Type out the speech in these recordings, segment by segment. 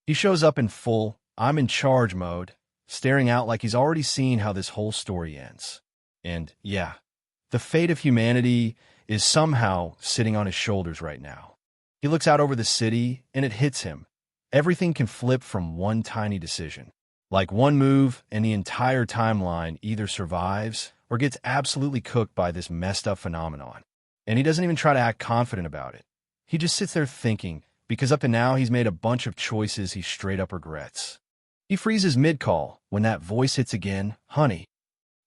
He shows up in full "I'm in charge" mode, staring out like he's already seen how this whole story ends. And yeah, the fate of humanity is somehow sitting on his shoulders right now. He looks out over the city, and it hits him. Everything can flip from one tiny decision. Like one move, and the entire timeline either survives or gets absolutely cooked by this messed up phenomenon. And he doesn't even try to act confident about it. He just sits there thinking, because up to now he's made a bunch of choices he straight up regrets. He freezes mid-call when that voice hits again, "Honey."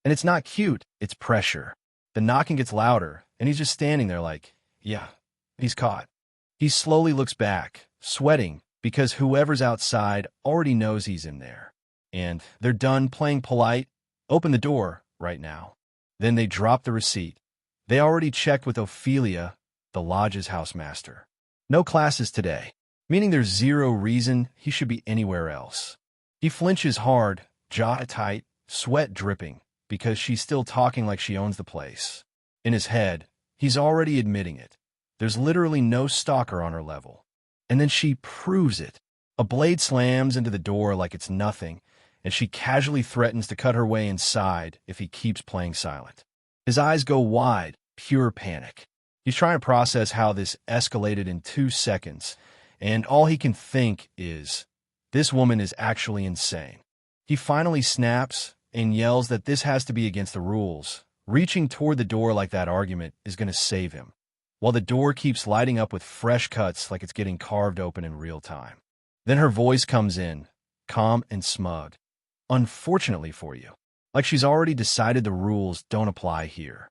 And it's not cute, it's pressure. The knocking gets louder, and he's just standing there like, yeah, he's caught. He slowly looks back, sweating, because whoever's outside already knows he's in there. And they're done playing polite. Open the door right now. Then they drop the receipt. They already checked with Ophelia, the lodge's housemaster. No classes today, meaning there's zero reason he should be anywhere else. He flinches hard, jaw tight, sweat dripping, because she's still talking like she owns the place. In his head, he's already admitting it. There's literally no stalker on her level. And then she proves it. A blade slams into the door like it's nothing, and she casually threatens to cut her way inside if he keeps playing silent. His eyes go wide, pure panic. He's trying to process how this escalated in 2 seconds, and all he can think is, this woman is actually insane. He finally snaps and yells that this has to be against the rules. Reaching toward the door like that argument is going to save him, while the door keeps lighting up with fresh cuts like it's getting carved open in real time. Then her voice comes in, calm and smug. "Unfortunately for you." Like she's already decided the rules don't apply here.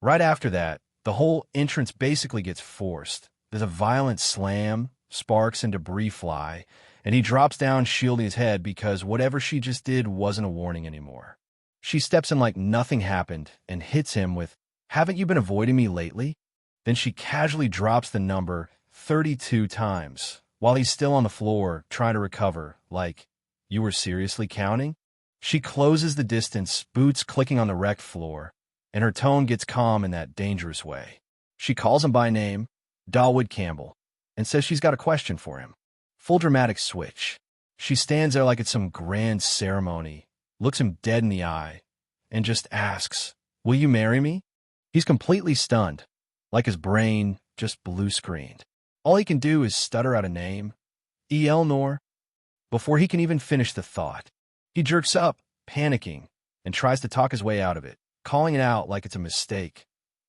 Right after that, the whole entrance basically gets forced. There's a violent slam, sparks and debris fly, and he drops down shielding his head because whatever she just did wasn't a warning anymore. She steps in like nothing happened and hits him with, "Haven't you been avoiding me lately?" Then she casually drops the number 32 times, while he's still on the floor trying to recover, like, "You were seriously counting?" She closes the distance, boots clicking on the wrecked floor, and her tone gets calm in that dangerous way. She calls him by name, Dawood Campbell, and says she's got a question for him. Full dramatic switch. She stands there like it's some grand ceremony, looks him dead in the eye, and just asks, "Will you marry me?" He's completely stunned, like his brain just blue-screened. All he can do is stutter out a name, Elnor, before he can even finish the thought. He jerks up, panicking, and tries to talk his way out of it, calling it out like it's a mistake.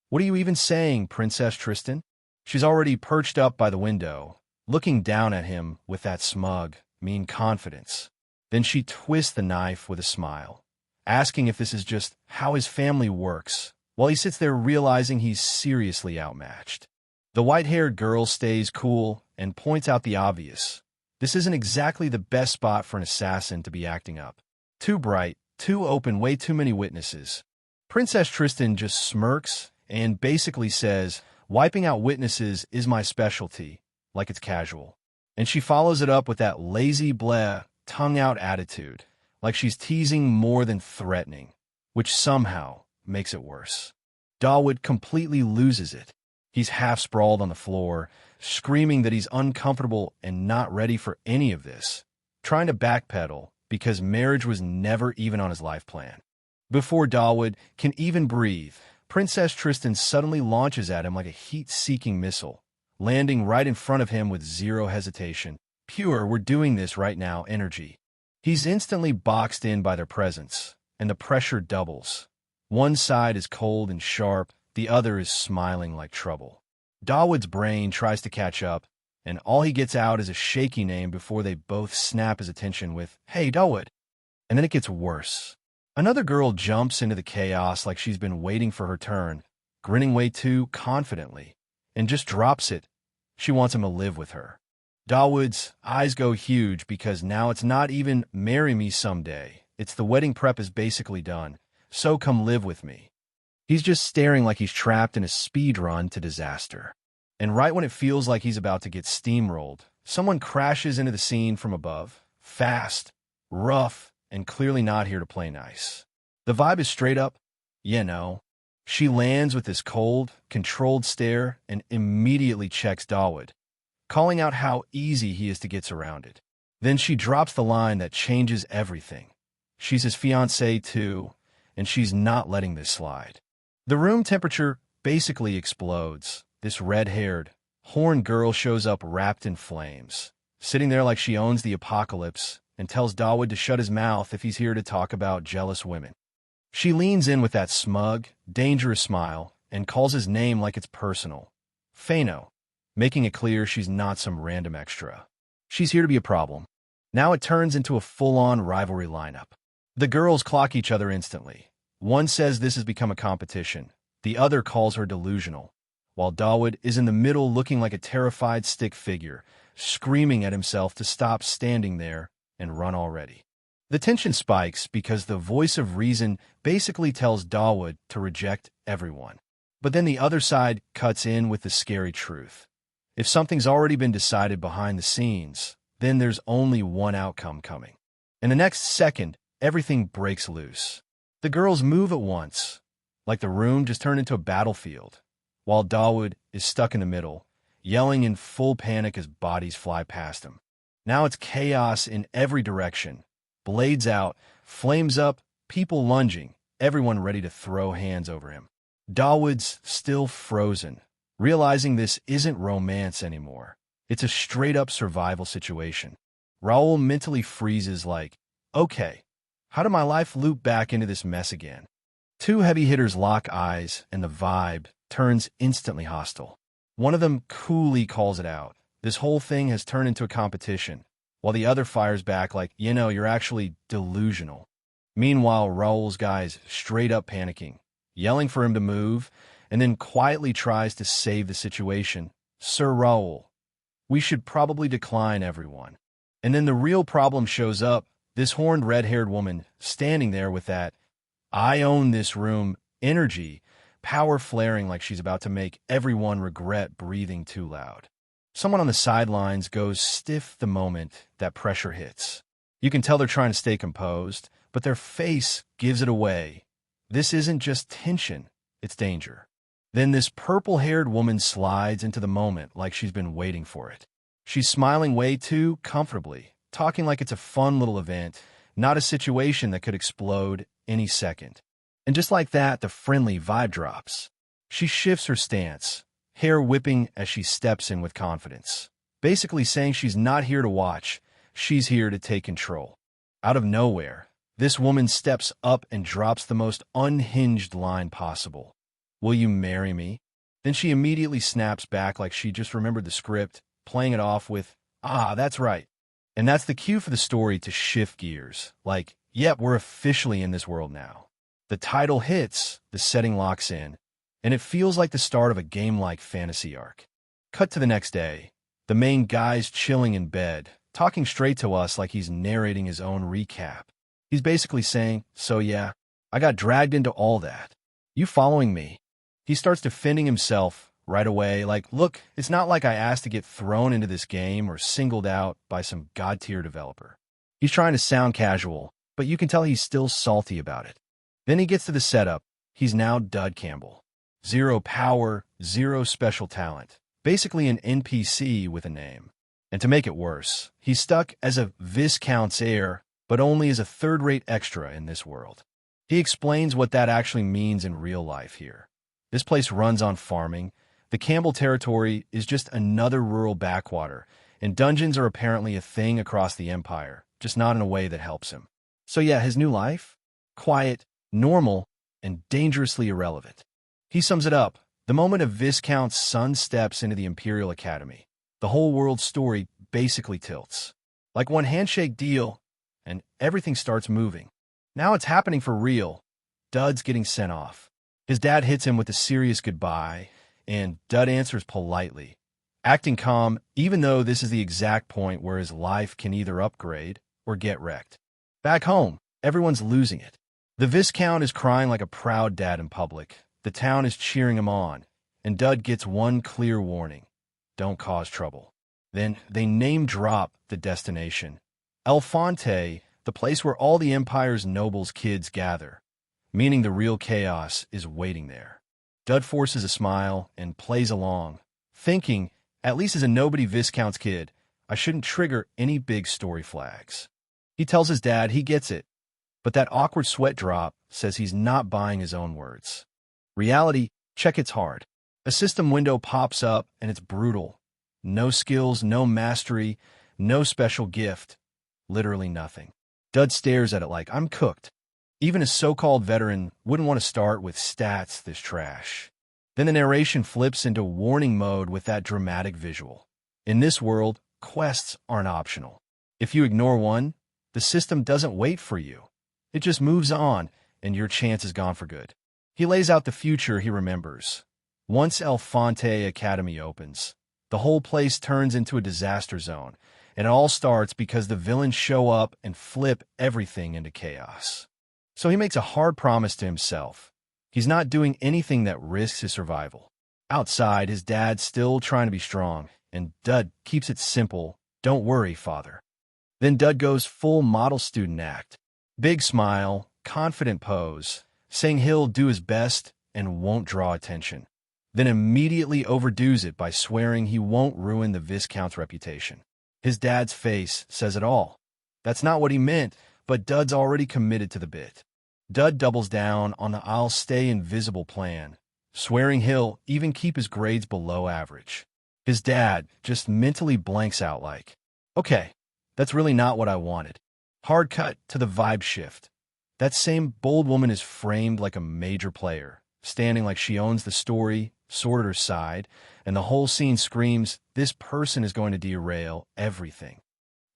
"What are you even saying, Princess Tristan?" She's already perched up by the window, looking down at him with that smug, mean confidence. Then she twists the knife with a smile, asking if this is just how his family works, while he sits there realizing he's seriously outmatched. The white-haired girl stays cool and points out the obvious. This isn't exactly the best spot for an assassin to be acting up. Too bright, too open, way too many witnesses. Princess Tristan just smirks and basically says, "Wiping out witnesses is my specialty," like it's casual. And she follows it up with that lazy bleh, tongue-out attitude, like she's teasing more than threatening, which somehow makes it worse. Dawood completely loses it. He's half sprawled on the floor, screaming that he's uncomfortable and not ready for any of this, trying to backpedal because marriage was never even on his life plan. Before Dawood can even breathe, Princess Tristan suddenly launches at him like a heat-seeking missile, landing right in front of him with zero hesitation. Pure "we're doing this right now" energy. He's instantly boxed in by their presence, and the pressure doubles. One side is cold and sharp, the other is smiling like trouble. Dawood's brain tries to catch up, and all he gets out is a shaky name before they both snap his attention with, "Hey, Dawood." And then it gets worse. Another girl jumps into the chaos like she's been waiting for her turn, grinning way too confidently, and just drops it. She wants him to live with her. Dawood's eyes go huge because now it's not even "marry me someday." It's the wedding prep is basically done, so come live with me. He's just staring like he's trapped in a speed run to disaster. And right when it feels like he's about to get steamrolled, someone crashes into the scene from above, fast, rough, and clearly not here to play nice. The vibe is straight up, you know. She lands with this cold, controlled stare and immediately checks Dawood, calling out how easy he is to get surrounded. Then she drops the line that changes everything. She's his fiancée too, and she's not letting this slide. The room temperature basically explodes. This red-haired, horned girl shows up wrapped in flames, sitting there like she owns the apocalypse, and tells Dawood to shut his mouth if he's here to talk about jealous women. She leans in with that smug, dangerous smile and calls his name like it's personal. Fano, making it clear she's not some random extra. She's here to be a problem. Now it turns into a full-on rivalry lineup. The girls clock each other instantly. One says this has become a competition. The other calls her delusional, while Dawood is in the middle looking like a terrified stick figure, screaming at himself to stop standing there and run already. The tension spikes because the voice of reason basically tells Dawood to reject everyone. But then the other side cuts in with the scary truth. If something's already been decided behind the scenes, then there's only one outcome coming. In the next second, everything breaks loose. The girls move at once, like the room just turned into a battlefield, while Dawood is stuck in the middle, yelling in full panic as bodies fly past him. Now it's chaos in every direction. Blades out, flames up, people lunging, everyone ready to throw hands over him. Dawood's still frozen, realizing this isn't romance anymore. It's a straight-up survival situation. Raoul mentally freezes like, okay, how did my life loop back into this mess again? Two heavy hitters lock eyes, and the vibe turns instantly hostile. One of them coolly calls it out. This whole thing has turned into a competition, while the other fires back like, you're actually delusional. Meanwhile, Raoul's guy's straight up panicking, yelling for him to move, and then quietly tries to save the situation. Sir Raoul, we should probably decline everyone. And then the real problem shows up, this horned red-haired woman standing there with that I own this room energy, power flaring like she's about to make everyone regret breathing too loud. Someone on the sidelines goes stiff the moment that pressure hits. You can tell they're trying to stay composed, but their face gives it away. This isn't just tension, it's danger. Then this purple-haired woman slides into the moment like she's been waiting for it. She's smiling way too comfortably, talking like it's a fun little event, not a situation that could explode any second. And just like that, the friendly vibe drops. She shifts her stance, hair whipping as she steps in with confidence, basically saying she's not here to watch, she's here to take control. Out of nowhere, this woman steps up and drops the most unhinged line possible. Will you marry me? Then she immediately snaps back like she just remembered the script, playing it off with, that's right. And that's the cue for the story to shift gears. Like, yep, we're officially in this world now. The title hits, the setting locks in, and it feels like the start of a game-like fantasy arc. Cut to the next day. The main guy's chilling in bed, talking straight to us like he's narrating his own recap. He's basically saying, so yeah, I got dragged into all that. You following me? He starts defending himself right away, like, look, it's not like I asked to get thrown into this game or singled out by some god-tier developer. He's trying to sound casual, but you can tell he's still salty about it. Then he gets to the setup. He's now Dud Campbell. 0 power, 0 special talent. Basically an NPC with a name. And to make it worse, he's stuck as a Viscount's heir, but only as a third-rate extra in this world. He explains what that actually means in real life here. This place runs on farming. The Campbell territory is just another rural backwater, and dungeons are apparently a thing across the empire, just not in a way that helps him. So yeah, his new life? Quiet, normal, and dangerously irrelevant. He sums it up. The moment a Viscount's son steps into the Imperial Academy, the whole world's story basically tilts. Like one handshake deal, and everything starts moving. Now it's happening for real. Dud's getting sent off. His dad hits him with a serious goodbye, and Dud answers politely, acting calm even though this is the exact point where his life can either upgrade or get wrecked. Back home, everyone's losing it. The Viscount is crying like a proud dad in public. The town is cheering him on, and Dud gets one clear warning. Don't cause trouble. Then they name-drop the destination. El Fonte, the place where all the Empire's nobles' kids gather, meaning the real chaos is waiting there. Dud forces a smile and plays along, thinking, at least as a nobody Viscount's kid, I shouldn't trigger any big story flags. He tells his dad he gets it, but that awkward sweat drop says he's not buying his own words. Reality check it's hard. A system window pops up and it's brutal. No skills, no mastery, no special gift. Literally nothing. Dud stares at it like, I'm cooked. Even a so-called veteran wouldn't want to start with stats this trash. Then the narration flips into warning mode with that dramatic visual. In this world, quests aren't optional. If you ignore one, the system doesn't wait for you. It just moves on, and your chance is gone for good. He lays out the future he remembers. Once El Fonte Academy opens, the whole place turns into a disaster zone, and it all starts because the villains show up and flip everything into chaos. So he makes a hard promise to himself. He's not doing anything that risks his survival. Outside, his dad's still trying to be strong, and Dud keeps it simple. Don't worry, father. Then Dud goes full model student act. Big smile, confident pose, saying he'll do his best and won't draw attention. Then immediately overdoes it by swearing he won't ruin the Viscount's reputation. His dad's face says it all. That's not what he meant, but Dud's already committed to the bit. Dud doubles down on the I'll stay invisible plan, swearing he'll even keep his grades below average. His dad just mentally blanks out like, okay, that's really not what I wanted. Hard cut to the vibe shift. That same bold woman is framed like a major player, standing like she owns the story, sword at her side, and the whole scene screams, this person is going to derail everything.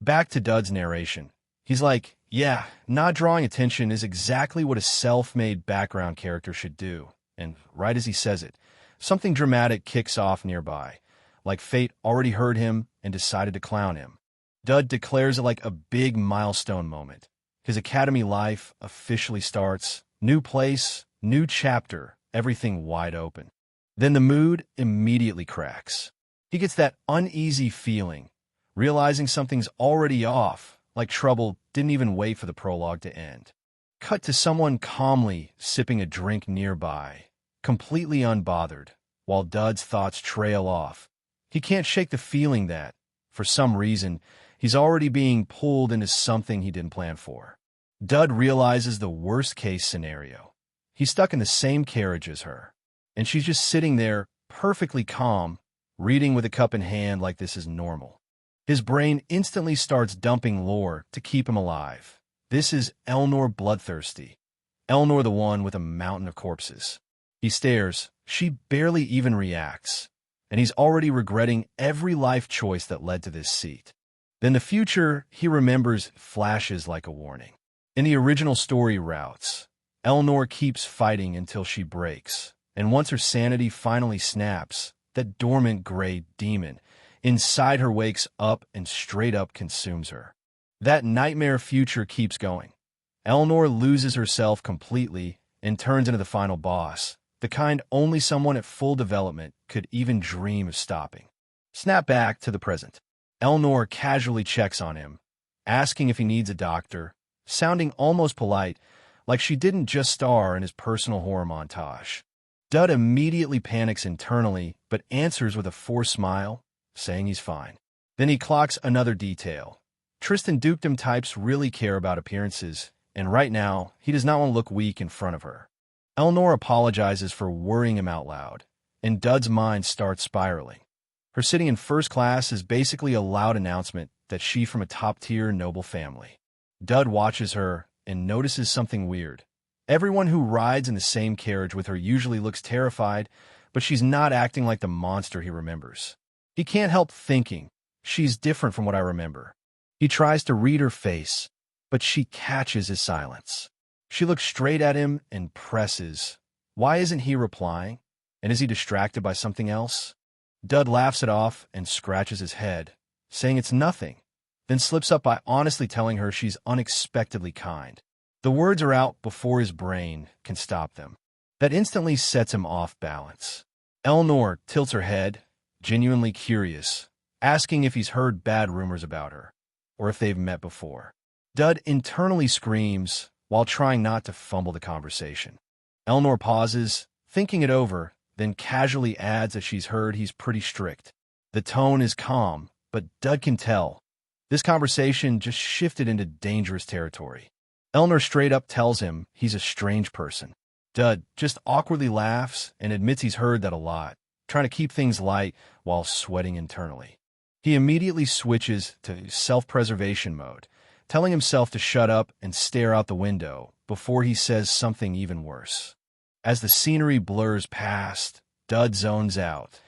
Back to Dud's narration. He's like, yeah, not drawing attention is exactly what a self-made background character should do. And right as he says it, something dramatic kicks off nearby, like fate already heard him and decided to clown him. Dud declares it like a big milestone moment. His academy life officially starts. New place, new chapter, everything wide open. Then the mood immediately cracks. He gets that uneasy feeling, realizing something's already off, like trouble didn't even wait for the prologue to end. Cut to someone calmly sipping a drink nearby, completely unbothered, while Dud's thoughts trail off. He can't shake the feeling that, for some reason, he's already being pulled into something he didn't plan for. Dud realizes the worst-case scenario. He's stuck in the same carriage as her, and she's just sitting there, perfectly calm, reading with a cup in hand like this is normal. His brain instantly starts dumping lore to keep him alive. This is Elnor Bloodthirsty. Elnor the one with a mountain of corpses. He stares. She barely even reacts. And he's already regretting every life choice that led to this seat. Then the future, he remembers, flashes like a warning. In the original story routes, Elnor keeps fighting until she breaks. And once her sanity finally snaps, that dormant gray demon inside her wakes up and straight up consumes her. That nightmare future keeps going. Elnor loses herself completely and turns into the final boss, the kind only someone at full development could even dream of stopping. Snap back to the present. Elnor casually checks on him, asking if he needs a doctor, sounding almost polite, like she didn't just star in his personal horror montage. Dud immediately panics internally, but answers with a forced smile, saying he's fine. Then he clocks another detail. Tristan Dukedom types really care about appearances, and right now, he does not want to look weak in front of her. Elnor apologizes for worrying him out loud, and Dud's mind starts spiraling. Her sitting in first class is basically a loud announcement that she's from a top-tier noble family. Dud watches her and notices something weird. Everyone who rides in the same carriage with her usually looks terrified, but she's not acting like the monster he remembers. He can't help thinking, she's different from what I remember. He tries to read her face, but she catches his silence. She looks straight at him and presses. Why isn't he replying? And is he distracted by something else? Dud laughs it off and scratches his head, saying it's nothing, then slips up by honestly telling her she's unexpectedly kind. The words are out before his brain can stop them. That instantly sets him off balance. Elnor tilts her head, genuinely curious, asking if he's heard bad rumors about her, or if they've met before. Dud internally screams while trying not to fumble the conversation. Elnor pauses, thinking it over, then casually adds that she's heard he's pretty strict. The tone is calm, but Dud can tell. This conversation just shifted into dangerous territory. Elnor straight up tells him he's a strange person. Dud just awkwardly laughs and admits he's heard that a lot, trying to keep things light while sweating internally. He immediately switches to self-preservation mode, telling himself to shut up and stare out the window before he says something even worse. As the scenery blurs past, Dud zones out,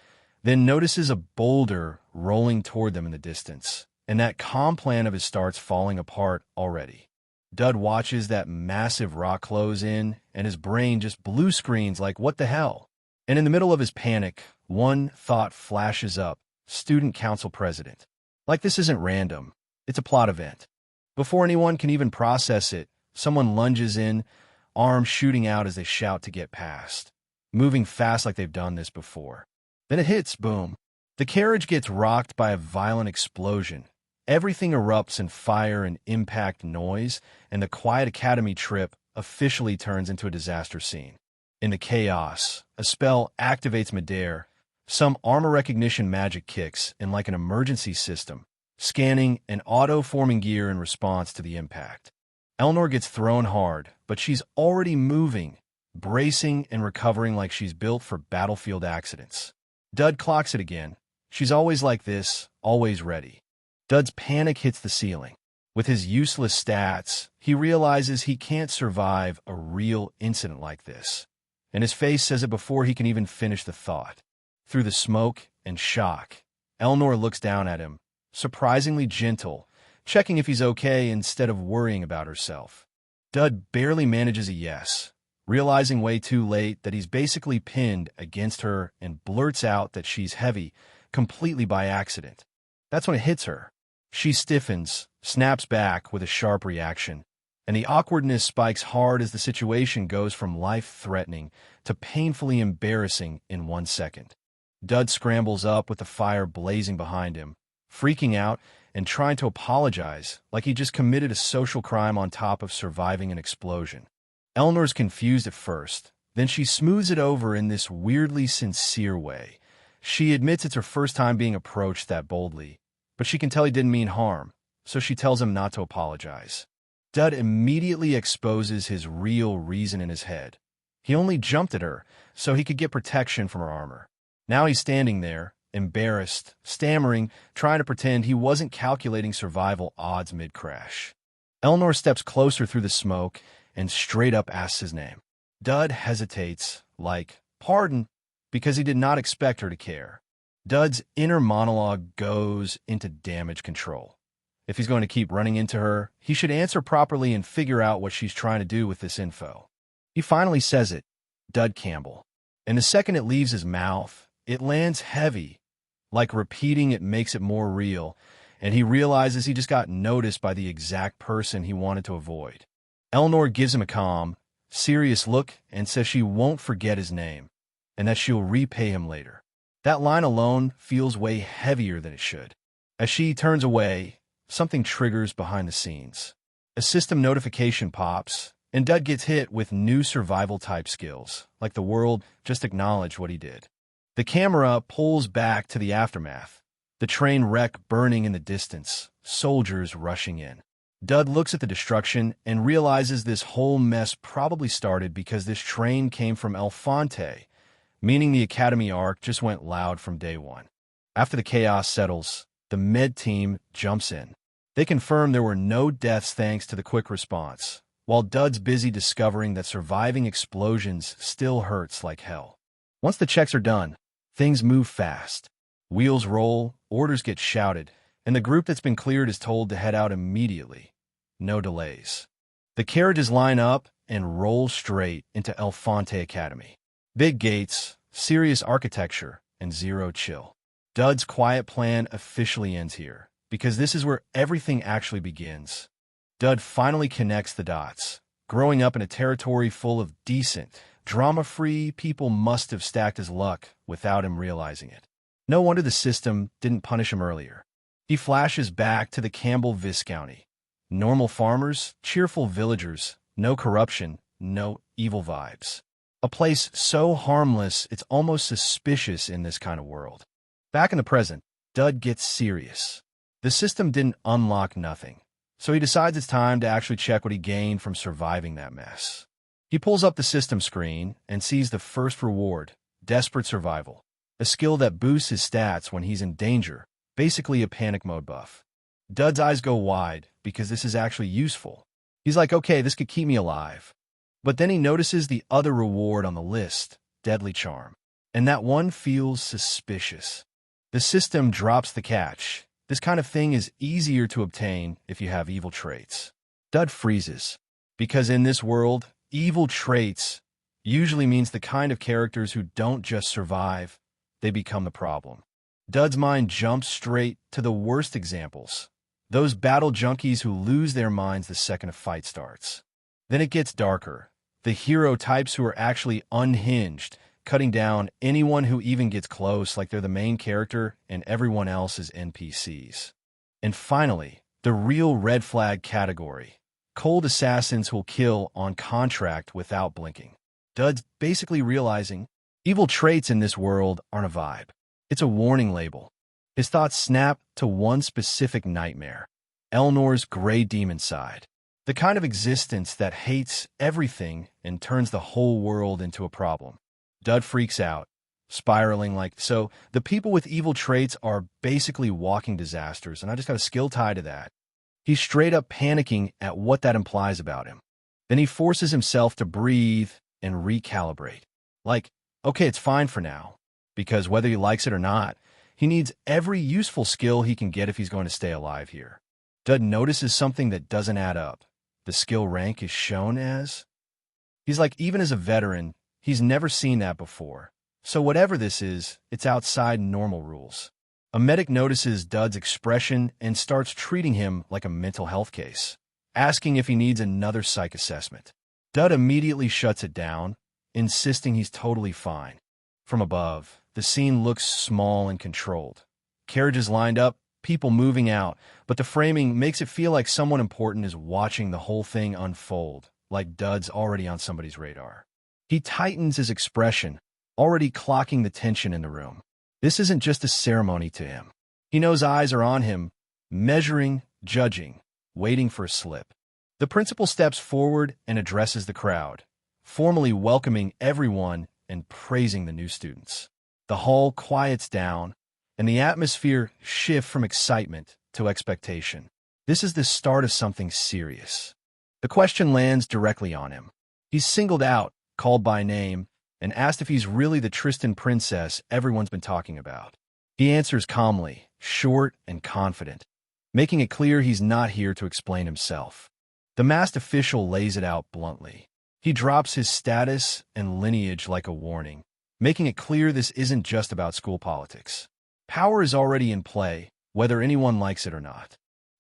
then notices a boulder rolling toward them in the distance, and that calm plan of his starts falling apart already. Dud watches that massive rock close in, and his brain just blue screens like, what the hell? And in the middle of his panic, one thought flashes up: student council president. Like this isn't random, it's a plot event. Before anyone can even process it, someone lunges in, arms shooting out as they shout to get past, moving fast like they've done this before. Then it hits, boom. The carriage gets rocked by a violent explosion. Everything erupts in fire and impact noise, and the quiet academy trip officially turns into a disaster scene. In the chaos, a spell activates midair. Some armor recognition magic kicks in like an emergency system, scanning and auto-forming gear in response to the impact. Elnor gets thrown hard, but she's already moving, bracing and recovering like she's built for battlefield accidents. Dud clocks it again. She's always like this, always ready. Dud's panic hits the ceiling. With his useless stats, he realizes he can't survive a real incident like this, and his face says it before he can even finish the thought. Through the smoke and shock, Elnor looks down at him, surprisingly gentle, checking if he's okay instead of worrying about herself. Dud barely manages a yes, realizing way too late that he's basically pinned against her, and blurts out that she's heavy, completely by accident. That's when it hits her. She stiffens, snaps back with a sharp reaction, and the awkwardness spikes hard as the situation goes from life-threatening to painfully embarrassing in 1 second. Dud scrambles up with the fire blazing behind him, freaking out and trying to apologize like he just committed a social crime on top of surviving an explosion. Elnor's confused at first, then she smooths it over in this weirdly sincere way. She admits it's her first time being approached that boldly, but she can tell he didn't mean harm, so she tells him not to apologize. Dud immediately exposes his real reason in his head. He only jumped at her so he could get protection from her armor. Now he's standing there, embarrassed, stammering, trying to pretend he wasn't calculating survival odds mid-crash. Elnor steps closer through the smoke and straight up asks his name. Dud hesitates, like, pardon, because he did not expect her to care. Dud's inner monologue goes into damage control. If he's going to keep running into her, he should answer properly and figure out what she's trying to do with this info. He finally says it, Dud Campbell. And the second it leaves his mouth, it lands heavy. Like repeating it makes it more real, and he realizes he just got noticed by the exact person he wanted to avoid. Elnor gives him a calm, serious look and says she won't forget his name, and that she'll repay him later. That line alone feels way heavier than it should. As she turns away, something triggers behind the scenes. A system notification pops, and Dud gets hit with new survival-type skills, like the world just acknowledged what he did. The camera pulls back to the aftermath, the train wreck burning in the distance, soldiers rushing in. Dud looks at the destruction and realizes this whole mess probably started because this train came from El Fonte, meaning the Academy arc just went loud from day one. After the chaos settles, the med team jumps in. They confirm there were no deaths thanks to the quick response, while Dud's busy discovering that surviving explosions still hurts like hell. Once the checks are done, things move fast. Wheels roll, orders get shouted, and the group that's been cleared is told to head out immediately. No delays. The carriages line up and roll straight into El Fonte Academy. Big gates, serious architecture, and zero chill. Dud's quiet plan officially ends here, because this is where everything actually begins. Dud finally connects the dots. Growing up in a territory full of decent, drama-free people must have stacked his luck without him realizing it. No wonder the system didn't punish him earlier. He flashes back to the Campbell Viscounty. Normal farmers, cheerful villagers, no corruption, no evil vibes. A place so harmless it's almost suspicious in this kind of world. Back in the present, Dud gets serious. The system didn't unlock nothing, so he decides it's time to actually check what he gained from surviving that mess. He pulls up the system screen and sees the first reward, Desperate Survival, a skill that boosts his stats when he's in danger, basically a panic mode buff. Dud's eyes go wide because this is actually useful. He's like, okay, this could keep me alive. But then he notices the other reward on the list, Deadly Charm, and that one feels suspicious. The system drops the catch. This kind of thing is easier to obtain if you have evil traits. Dud freezes, because in this world, evil traits usually means the kind of characters who don't just survive, they become the problem. Dud's mind jumps straight to the worst examples, those battle junkies who lose their minds the second a fight starts. Then it gets darker, the hero types who are actually unhinged, cutting down anyone who even gets close like they're the main character and everyone else is NPCs. And finally, the real red flag category, cold assassins who'll kill on contract without blinking. Dud's basically realizing evil traits in this world aren't a vibe. It's a warning label. His thoughts snap to one specific nightmare, Elnor's gray demon side, the kind of existence that hates everything and turns the whole world into a problem. Dud freaks out, spiraling like, so the people with evil traits are basically walking disasters, and I just got a skill tied to that. He's straight up panicking at what that implies about him. Then he forces himself to breathe and recalibrate. Like, okay, it's fine for now, because whether he likes it or not, he needs every useful skill he can get if he's going to stay alive here. Dud notices something that doesn't add up. The skill rank is shown as... He's like, even as a veteran, he's never seen that before. So whatever this is, it's outside normal rules. A medic notices Dud's expression and starts treating him like a mental health case, asking if he needs another psych assessment. Dud immediately shuts it down, insisting he's totally fine. From above, the scene looks small and controlled. Carriages lined up, people moving out, but the framing makes it feel like someone important is watching the whole thing unfold, like Dud's already on somebody's radar. He tightens his expression, already clocking the tension in the room. This isn't just a ceremony to him. He knows eyes are on him, measuring, judging, waiting for a slip. The principal steps forward and addresses the crowd, formally welcoming everyone and praising the new students. The hall quiets down, and the atmosphere shifts from excitement to expectation. This is the start of something serious. The question lands directly on him. He's singled out, called by name, and asked if he's really the Tristan princess everyone's been talking about. He answers calmly, short and confident, making it clear he's not here to explain himself. The masked official lays it out bluntly. He drops his status and lineage like a warning, making it clear this isn't just about school politics. Power is already in play, whether anyone likes it or not.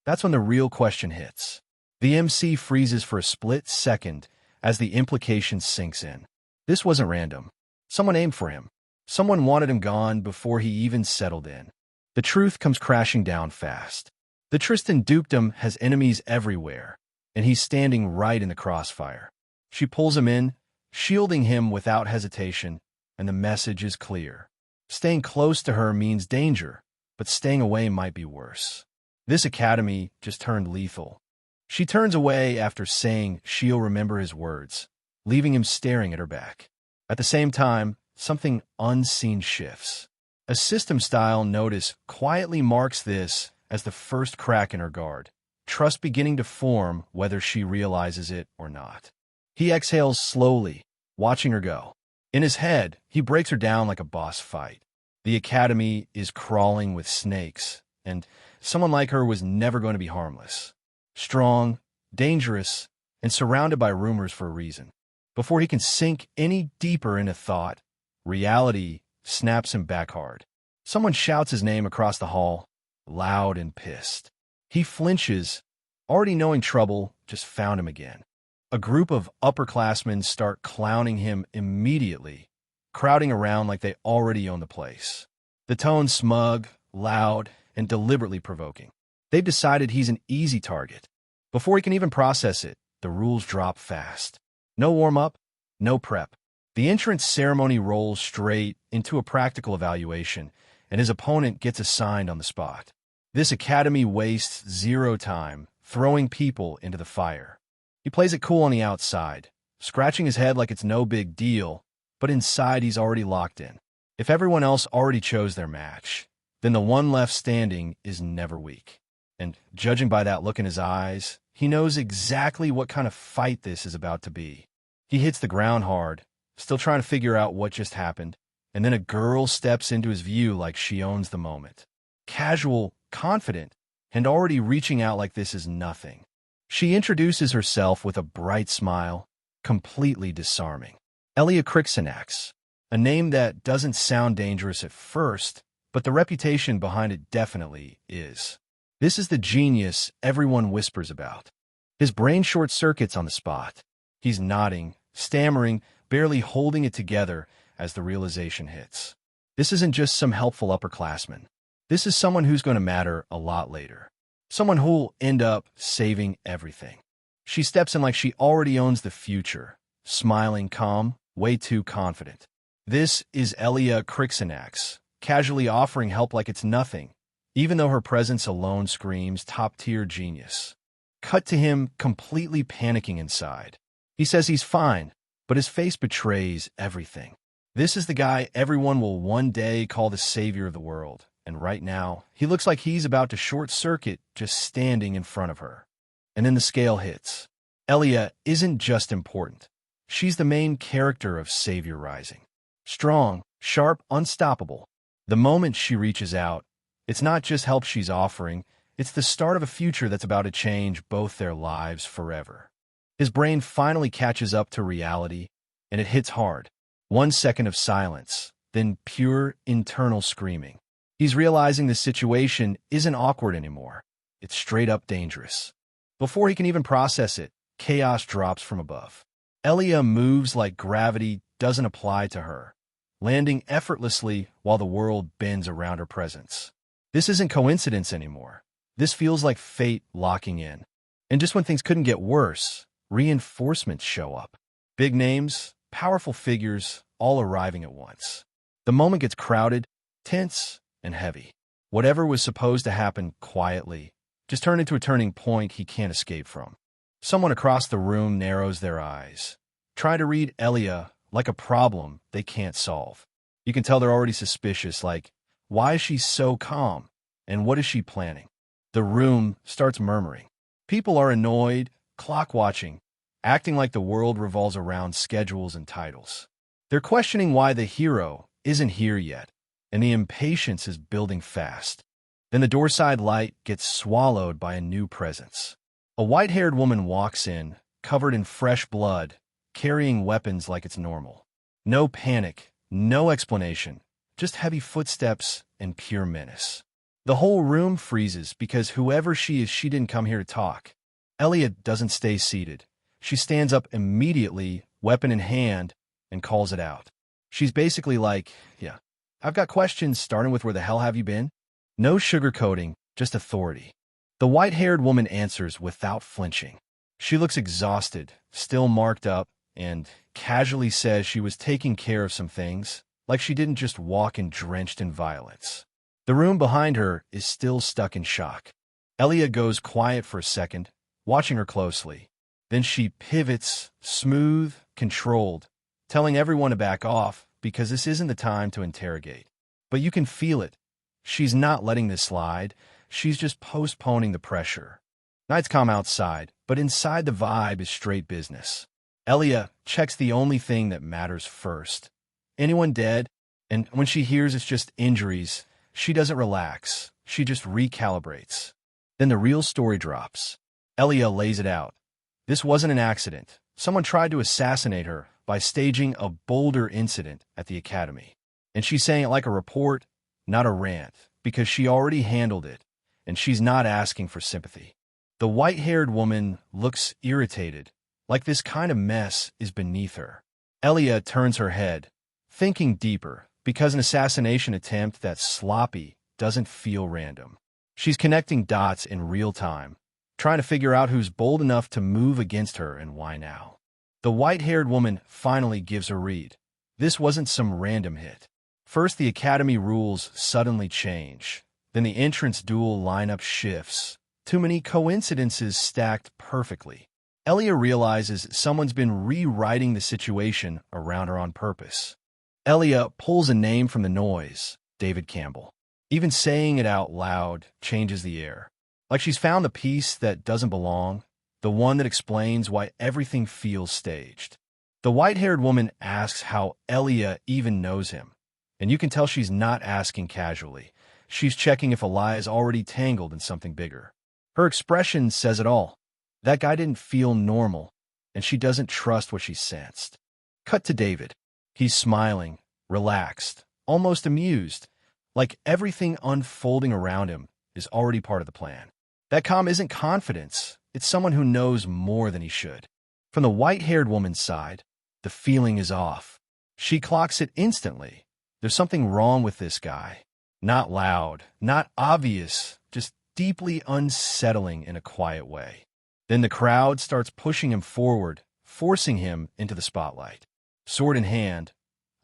That's when the real question hits. The MC freezes for a split second as the implication sinks in. This wasn't random. Someone aimed for him. Someone wanted him gone before he even settled in. The truth comes crashing down fast. The Tristan dukedom has enemies everywhere, and he's standing right in the crossfire. She pulls him in, shielding him without hesitation, and the message is clear. Staying close to her means danger, but staying away might be worse. This academy just turned lethal. She turns away after saying she'll remember his words, leaving him staring at her back. At the same time, something unseen shifts. A system-style notice quietly marks this as the first crack in her guard, trust beginning to form whether she realizes it or not. He exhales slowly, watching her go. In his head, he breaks her down like a boss fight. The academy is crawling with snakes, and someone like her was never going to be harmless. Strong, dangerous, and surrounded by rumors for a reason. Before he can sink any deeper into thought, reality snaps him back hard. Someone shouts his name across the hall, loud and pissed. He flinches, already knowing trouble just found him again. A group of upperclassmen start clowning him immediately, crowding around like they already own the place. The tone smug, loud, and deliberately provoking. They've decided he's an easy target. Before he can even process it, the rules drop fast. No warm-up, no prep. The entrance ceremony rolls straight into a practical evaluation, and his opponent gets assigned on the spot. This academy wastes zero time throwing people into the fire. He plays it cool on the outside, scratching his head like it's no big deal, but inside he's already locked in. If everyone else already chose their match, then the one left standing is never weak. And judging by that look in his eyes, he knows exactly what kind of fight this is about to be. He hits the ground hard, still trying to figure out what just happened, and then a girl steps into his view like she owns the moment. Casual, confident, and already reaching out like this is nothing. She introduces herself with a bright smile, completely disarming. Elia Crixinax, a name that doesn't sound dangerous at first, but the reputation behind it definitely is. This is the genius everyone whispers about. His brain short-circuits on the spot. He's nodding, stammering, barely holding it together as the realization hits. This isn't just some helpful upperclassman. This is someone who's going to matter a lot later. Someone who'll end up saving everything. She steps in like she already owns the future, smiling calm, way too confident. This is Elia Crixinax, casually offering help like it's nothing, even though her presence alone screams top-tier genius. Cut to him completely panicking inside. He says he's fine, but his face betrays everything. This is the guy everyone will one day call the savior of the world, and right now, he looks like he's about to short-circuit just standing in front of her. And then the scale hits. Elia isn't just important. She's the main character of Savior Rising. Strong, sharp, unstoppable. The moment she reaches out, it's not just help she's offering, it's the start of a future that's about to change both their lives forever. His brain finally catches up to reality, and it hits hard. 1 second of silence, then pure internal screaming. He's realizing the situation isn't awkward anymore. It's straight up dangerous. Before he can even process it, chaos drops from above. Elia moves like gravity doesn't apply to her, landing effortlessly while the world bends around her presence. This isn't coincidence anymore. This feels like fate locking in. And just when things couldn't get worse, reinforcements show up. Big names, powerful figures, all arriving at once. The moment gets crowded, tense, and heavy. Whatever was supposed to happen quietly just turned into a turning point he can't escape from. Someone across the room narrows their eyes, trying to read Elia like a problem they can't solve. You can tell they're already suspicious, like, why is she so calm? And what is she planning? The room starts murmuring. People are annoyed, clock-watching, acting like the world revolves around schedules and titles. They're questioning why the hero isn't here yet, and the impatience is building fast. Then the doorside light gets swallowed by a new presence. A white-haired woman walks in, covered in fresh blood, carrying weapons like it's normal. No panic, no explanation, just heavy footsteps and pure menace. The whole room freezes because whoever she is, she didn't come here to talk. Elia doesn't stay seated. She stands up immediately, weapon in hand, and calls it out. She's basically like, yeah, I've got questions starting with where the hell have you been? No sugarcoating, just authority. The white-haired woman answers without flinching. She looks exhausted, still marked up, and casually says she was taking care of some things, like she didn't just walk in drenched in violence. The room behind her is still stuck in shock. Elia goes quiet for a second, watching her closely. Then she pivots, smooth, controlled, telling everyone to back off because this isn't the time to interrogate. But you can feel it. She's not letting this slide. She's just postponing the pressure. Nights calm outside, but inside the vibe is straight business. Elia checks the only thing that matters first. Anyone dead? And when she hears it's just injuries, she doesn't relax. She just recalibrates. Then the real story drops. Elia lays it out. This wasn't an accident. Someone tried to assassinate her by staging a bolder incident at the academy. And she's saying it like a report, not a rant, because she already handled it, and she's not asking for sympathy. The white-haired woman looks irritated, like this kind of mess is beneath her. Elia turns her head, thinking deeper, because an assassination attempt that's sloppy doesn't feel random. She's connecting dots in real time, trying to figure out who's bold enough to move against her and why now. The white-haired woman finally gives a read. This wasn't some random hit. First, the academy rules suddenly change. Then the entrance duel lineup shifts. Too many coincidences stacked perfectly. Elia realizes someone's been rewriting the situation around her on purpose. Elia pulls a name from the noise, David Campbell. Even saying it out loud changes the air. Like she's found the piece that doesn't belong, the one that explains why everything feels staged. The white-haired woman asks how Elia even knows him, and you can tell she's not asking casually. She's checking if Elia is already tangled in something bigger. Her expression says it all. That guy didn't feel normal, and she doesn't trust what she sensed. Cut to David. He's smiling, relaxed, almost amused, like everything unfolding around him is already part of the plan. That calm isn't confidence. It's someone who knows more than he should. From the white-haired woman's side, the feeling is off. She clocks it instantly. There's something wrong with this guy. Not loud, not obvious, just deeply unsettling in a quiet way. Then the crowd starts pushing him forward, forcing him into the spotlight. Sword in hand,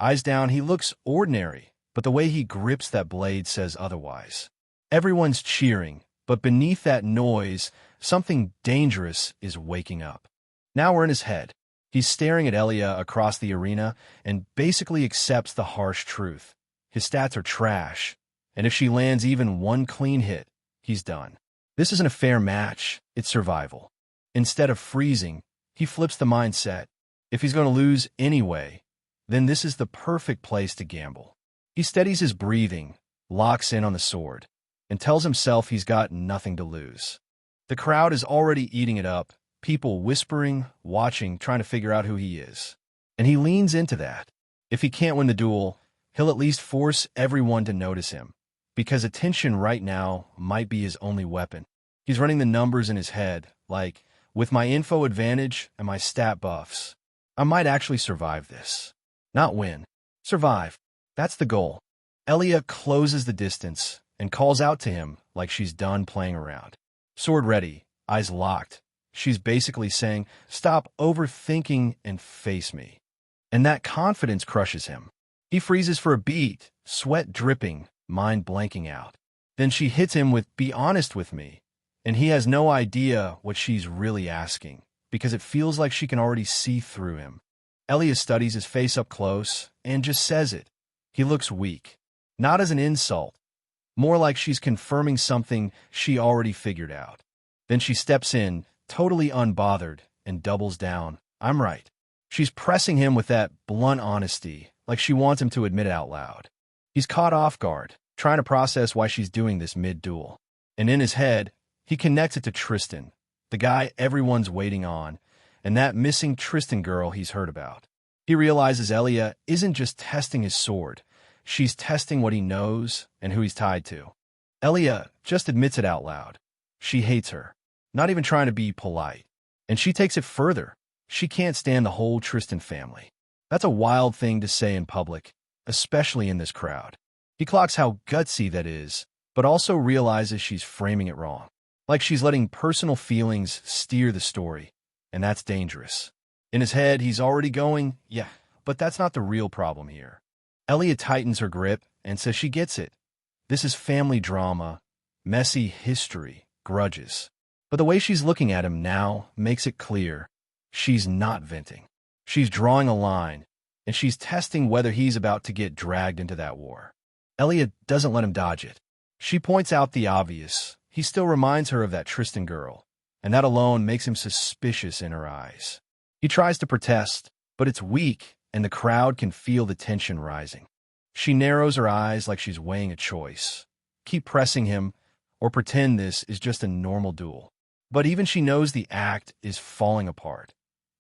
eyes down, he looks ordinary, but the way he grips that blade says otherwise. Everyone's cheering, but beneath that noise, something dangerous is waking up. Now we're in his head. He's staring at Elia across the arena and basically accepts the harsh truth. His stats are trash, and if she lands even one clean hit, he's done. This isn't a fair match, it's survival. Instead of freezing, he flips the mindset. If he's going to lose anyway, then this is the perfect place to gamble. He steadies his breathing, locks in on the sword, and tells himself he's got nothing to lose. The crowd is already eating it up, people whispering, watching, trying to figure out who he is. And he leans into that. If he can't win the duel, he'll at least force everyone to notice him, because attention right now might be his only weapon. He's running the numbers in his head, like, with my info advantage and my stat buffs, I might actually survive this. Not win. Survive. That's the goal. Elia closes the distance and calls out to him like she's done playing around. Sword ready, eyes locked. She's basically saying, stop overthinking and face me. And that confidence crushes him. He freezes for a beat, sweat dripping, mind blanking out. Then she hits him with, be honest with me. And he has no idea what she's really asking, because it feels like she can already see through him. Elia studies his face up close and just says it. He looks weak. Not as an insult. More like she's confirming something she already figured out. Then she steps in, totally unbothered, and doubles down. I'm right. She's pressing him with that blunt honesty, like she wants him to admit it out loud. He's caught off guard, trying to process why she's doing this mid-duel. And in his head, he connects it to Tristan, the guy everyone's waiting on, and that missing Tristan girl he's heard about. He realizes Elia isn't just testing his sword, she's testing what he knows and who he's tied to. Elia just admits it out loud. She hates her, not even trying to be polite. And she takes it further. She can't stand the whole Tristan family. That's a wild thing to say in public, especially in this crowd. He clocks how gutsy that is, but also realizes she's framing it wrong. Like she's letting personal feelings steer the story, and that's dangerous. In his head, he's already going, yeah, but that's not the real problem here. Elia tightens her grip and says she gets it. This is family drama, messy history, grudges. But the way she's looking at him now makes it clear. She's not venting. She's drawing a line, and she's testing whether he's about to get dragged into that war. Elia doesn't let him dodge it. She points out the obvious. He still reminds her of that Tristan girl, and that alone makes him suspicious in her eyes. He tries to protest, but it's weak, and the crowd can feel the tension rising. She narrows her eyes like she's weighing a choice. Keep pressing him, or pretend this is just a normal duel. But even she knows the act is falling apart.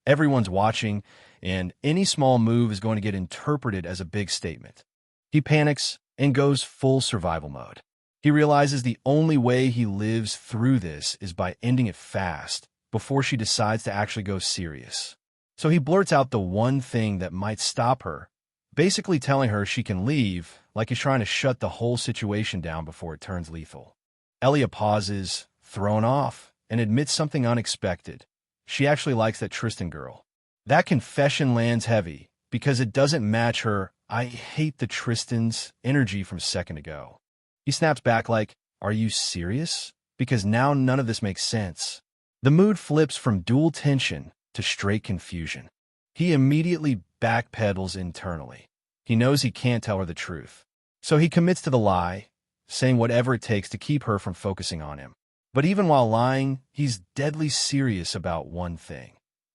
Everyone's watching, and any small move is going to get interpreted as a big statement. He panics and goes full survival mode. He realizes the only way he lives through this is by ending it fast, before she decides to actually go serious. So he blurts out the one thing that might stop her, basically telling her she can leave, like he's trying to shut the whole situation down before it turns lethal. Elia pauses, thrown off, and admits something unexpected. She actually likes that Tristan girl. That confession lands heavy, because it doesn't match her I hate the Tristan's energy from a second ago. He snaps back like, are you serious? Because now none of this makes sense. The mood flips from dual tension to straight confusion. He immediately backpedals internally. He knows he can't tell her the truth. So he commits to the lie, saying whatever it takes to keep her from focusing on him. But even while lying, he's deadly serious about one thing.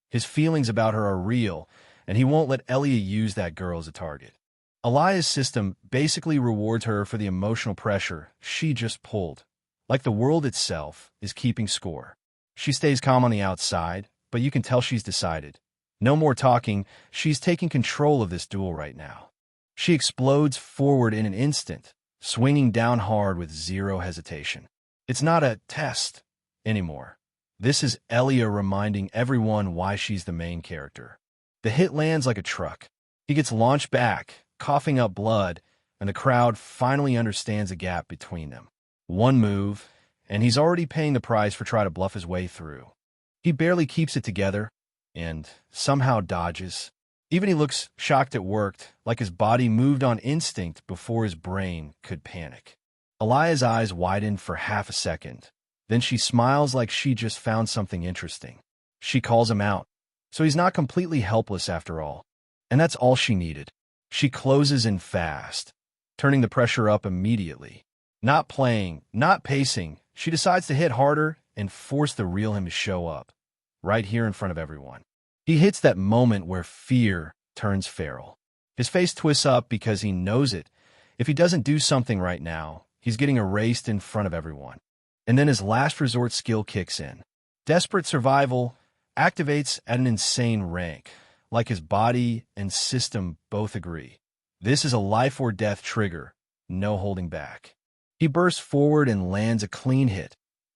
His feelings about her are real, and he won't let Elia use that girl as a target. Elia's system basically rewards her for the emotional pressure she just pulled, like the world itself is keeping score. She stays calm on the outside, but you can tell she's decided. No more talking, she's taking control of this duel right now. She explodes forward in an instant, swinging down hard with zero hesitation. It's not a test anymore. This is Elia reminding everyone why she's the main character. The hit lands like a truck. He gets launched back, coughing up blood, and the crowd finally understands the gap between them. One move, and he's already paying the price for trying to bluff his way through. He barely keeps it together, and somehow dodges. Even he looks shocked it worked, like his body moved on instinct before his brain could panic. Elia's eyes widen for half a second. Then she smiles like she just found something interesting. She calls him out, so he's not completely helpless after all. And that's all she needed. She closes in fast, turning the pressure up immediately. Not playing, not pacing, she decides to hit harder and force the real him to show up, right here in front of everyone. He hits that moment where fear turns feral. His face twists up because he knows it. If he doesn't do something right now, he's getting erased in front of everyone. And then his last resort skill kicks in. Desperate survival activates at an insane rank, like his body and system both agree. This is a life or death trigger, no holding back. He bursts forward and lands a clean hit,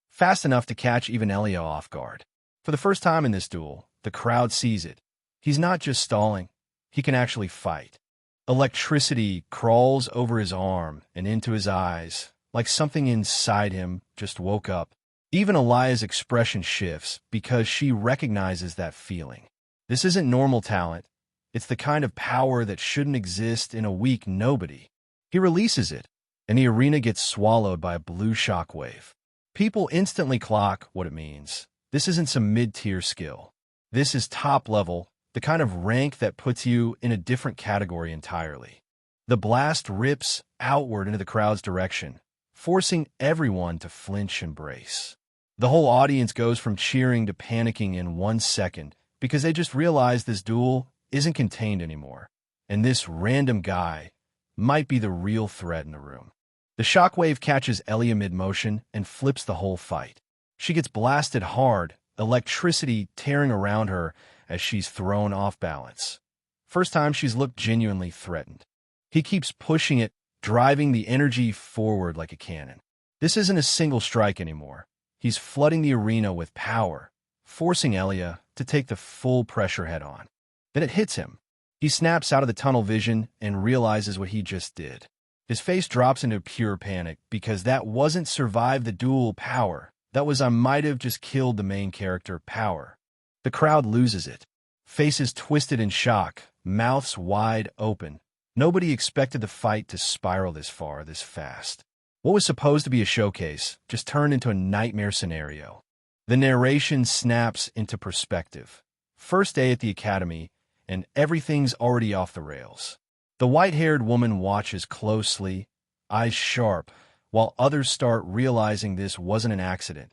fast enough to catch even Elia off guard. For the first time in this duel, the crowd sees it. He's not just stalling, he can actually fight. Electricity crawls over his arm and into his eyes, like something inside him just woke up. Even Elia's expression shifts because she recognizes that feeling. This isn't normal talent. It's the kind of power that shouldn't exist in a weak nobody. He releases it, and the arena gets swallowed by a blue shockwave. People instantly clock what it means. This isn't some mid-tier skill. This is top level, the kind of rank that puts you in a different category entirely. The blast rips outward into the crowd's direction, forcing everyone to flinch and brace. The whole audience goes from cheering to panicking in 1 second because they just realize this duel isn't contained anymore, and this random guy might be the real threat in the room. The shockwave catches Elia mid-motion and flips the whole fight. She gets blasted hard, electricity tearing around her as she's thrown off balance. First time she's looked genuinely threatened. He keeps pushing it, driving the energy forward like a cannon. This isn't a single strike anymore. He's flooding the arena with power, forcing Elia to take the full pressure head-on. Then it hits him. He snaps out of the tunnel vision and realizes what he just did. His face drops into pure panic because that wasn't survive the duel power. That was I might have just killed the main character power. The crowd loses it. Faces twisted in shock, mouths wide open. Nobody expected the fight to spiral this far, this fast. What was supposed to be a showcase just turned into a nightmare scenario. The narration snaps into perspective. First day at the academy, and everything's already off the rails. The white-haired woman watches closely, eyes sharp, while others start realizing this wasn't an accident.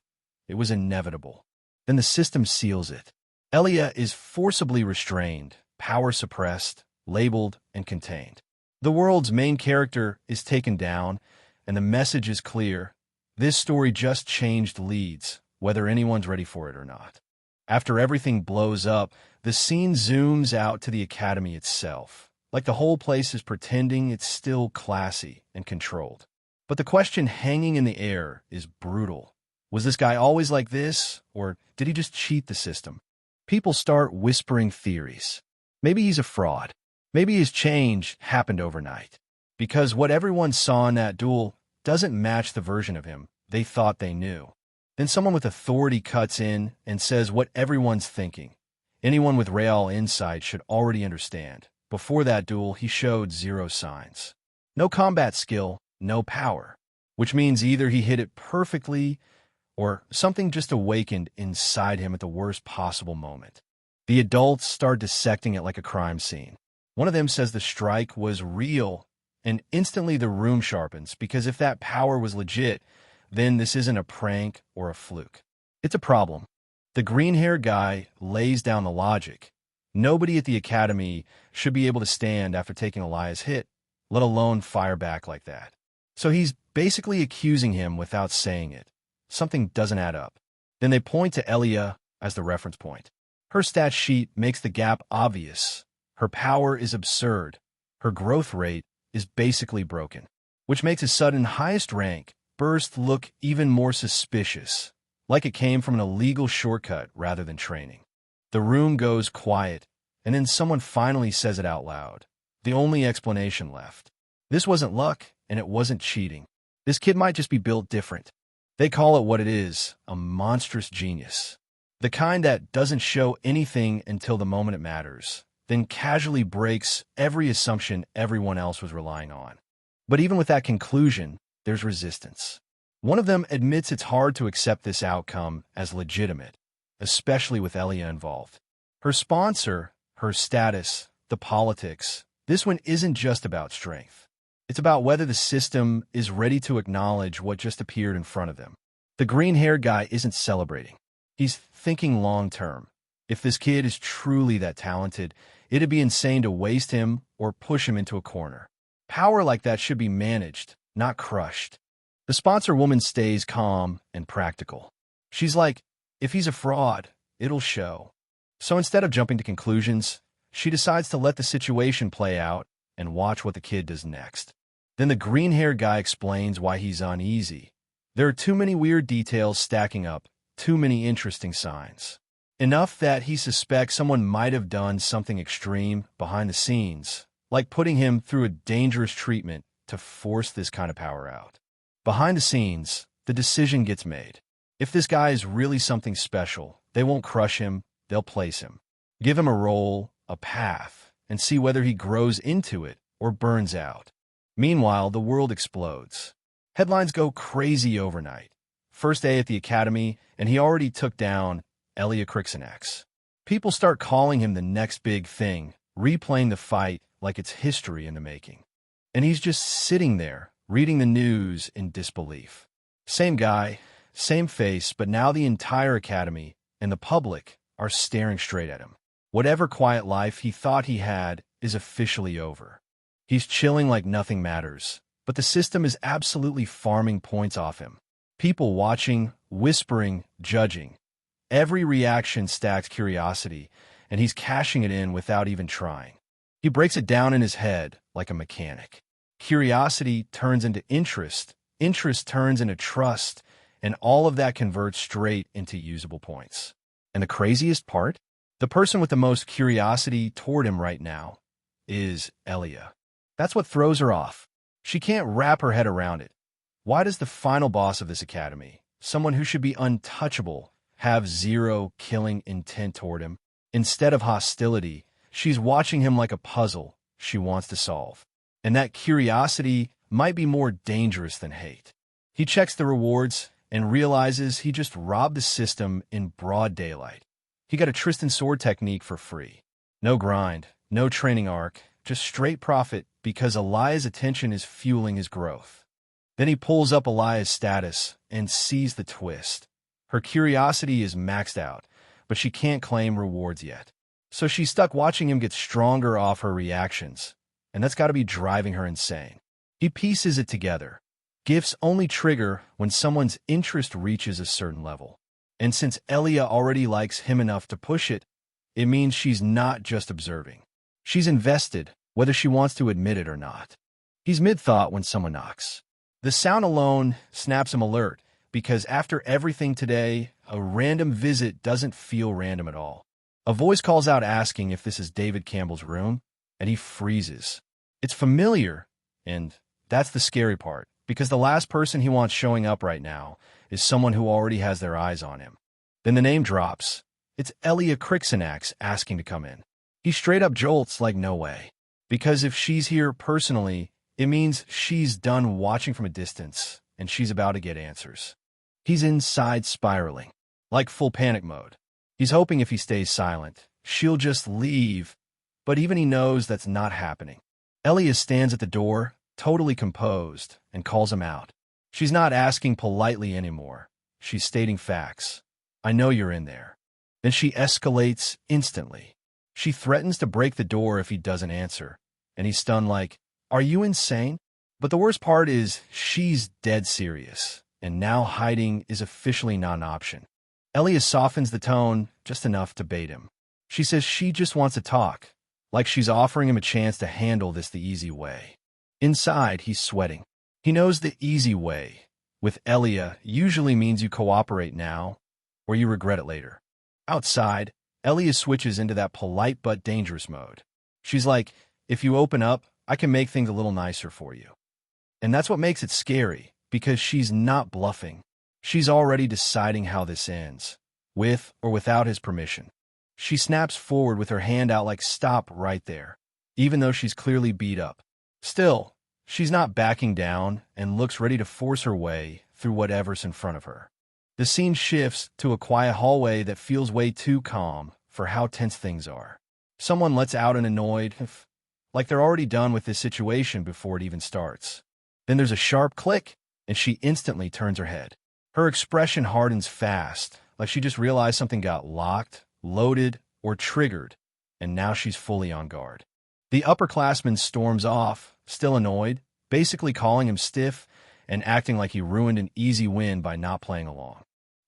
It was inevitable. Then the system seals it. Elia is forcibly restrained, power suppressed, labeled, and contained. The world's main character is taken down, and the message is clear. This story just changed leads, whether anyone's ready for it or not. After everything blows up, the scene zooms out to the academy itself, like the whole place is pretending it's still classy and controlled. But the question hanging in the air is brutal. Was this guy always like this, or did he just cheat the system? People start whispering theories. Maybe he's a fraud. Maybe his change happened overnight. Because what everyone saw in that duel doesn't match the version of him they thought they knew. Then someone with authority cuts in and says what everyone's thinking. Anyone with real insight should already understand. Before that duel, he showed zero signs. No combat skill, no power. Which means either he hit it perfectly or something just awakened inside him at the worst possible moment. The adults start dissecting it like a crime scene. One of them says the strike was real, and instantly the room sharpens, because if that power was legit, then this isn't a prank or a fluke. It's a problem. The green-haired guy lays down the logic. Nobody at the academy should be able to stand after taking Elias' hit, let alone fire back like that. So he's basically accusing him without saying it. Something doesn't add up. Then they point to Elia as the reference point. Her stat sheet makes the gap obvious. Her power is absurd. Her growth rate is basically broken, which makes his sudden highest rank burst look even more suspicious, like it came from an illegal shortcut rather than training. The room goes quiet, and then someone finally says it out loud. The only explanation left. This wasn't luck, and it wasn't cheating. This kid might just be built different. They call it what it is, a monstrous genius. The kind that doesn't show anything until the moment it matters, then casually breaks every assumption everyone else was relying on. But even with that conclusion, there's resistance. One of them admits it's hard to accept this outcome as legitimate, especially with Elia involved. Her sponsor, her status, the politics, this one isn't just about strength. It's about whether the system is ready to acknowledge what just appeared in front of them. The green-haired guy isn't celebrating. He's thinking long-term. If this kid is truly that talented, it'd be insane to waste him or push him into a corner. Power like that should be managed, not crushed. The sponsor woman stays calm and practical. She's like, if he's a fraud, it'll show. So instead of jumping to conclusions, she decides to let the situation play out and watch what the kid does next. Then the green-haired guy explains why he's uneasy. There are too many weird details stacking up, too many interesting signs. Enough that he suspects someone might have done something extreme behind the scenes, like putting him through a dangerous treatment to force this kind of power out. Behind the scenes, the decision gets made. If this guy is really something special, they won't crush him, they'll place him. Give him a role, a path, and see whether he grows into it or burns out. Meanwhile, the world explodes. Headlines go crazy overnight. First day at the academy, and he already took down Elia Crixinax. People start calling him the next big thing, replaying the fight like it's history in the making. And he's just sitting there, reading the news in disbelief. Same guy, same face, but now the entire academy and the public are staring straight at him. Whatever quiet life he thought he had is officially over. He's chilling like nothing matters, but the system is absolutely farming points off him. People watching, whispering, judging. Every reaction stacks curiosity, and he's cashing it in without even trying. He breaks it down in his head like a mechanic. Curiosity turns into interest, interest turns into trust, and all of that converts straight into usable points. And the craziest part? The person with the most curiosity toward him right now is Elia. That's what throws her off. She can't wrap her head around it. Why does the final boss of this academy, someone who should be untouchable, have zero killing intent toward him? Instead of hostility, she's watching him like a puzzle she wants to solve. And that curiosity might be more dangerous than hate. He checks the rewards and realizes he just robbed the system in broad daylight. He got a Tristan sword technique for free. No grind, no training arc, just straight profit because Elias' attention is fueling his growth. Then he pulls up Elias' status and sees the twist. Her curiosity is maxed out, but she can't claim rewards yet. So she's stuck watching him get stronger off her reactions, and that's got to be driving her insane. He pieces it together. Gifts only trigger when someone's interest reaches a certain level. And since Elia already likes him enough to push it, it means she's not just observing. She's invested, whether she wants to admit it or not. He's mid-thought when someone knocks. The sound alone snaps him alert, because after everything today, a random visit doesn't feel random at all. A voice calls out asking if this is David Campbell's room, and he freezes. It's familiar, and that's the scary part, because the last person he wants showing up right now is someone who already has their eyes on him. Then the name drops. It's Elia Crixinax asking to come in. He straight up jolts like no way. Because if she's here personally, it means she's done watching from a distance, and she's about to get answers. He's inside spiraling, like full panic mode. He's hoping if he stays silent, she'll just leave, but even he knows that's not happening. Elia stands at the door, totally composed, and calls him out. She's not asking politely anymore. She's stating facts. I know you're in there. Then she escalates instantly. She threatens to break the door if he doesn't answer, and he's stunned like, are you insane? But the worst part is she's dead serious, and now hiding is officially not an option. Elia softens the tone just enough to bait him. She says she just wants to talk, like she's offering him a chance to handle this the easy way. Inside, he's sweating. He knows the easy way, with Elia, usually means you cooperate now, or you regret it later. Outside, Elia switches into that polite but dangerous mode. She's like, if you open up, I can make things a little nicer for you. And that's what makes it scary, because she's not bluffing. She's already deciding how this ends, with or without his permission. She snaps forward with her hand out like stop right there, even though she's clearly beat up. Still, she's not backing down and looks ready to force her way through whatever's in front of her. The scene shifts to a quiet hallway that feels way too calm for how tense things are. Someone lets out an annoyed, like they're already done with this situation before it even starts. Then there's a sharp click, and she instantly turns her head. Her expression hardens fast, like she just realized something got locked, loaded, or triggered, and now she's fully on guard. The upperclassman storms off, still annoyed, basically calling him stiff and acting like he ruined an easy win by not playing along.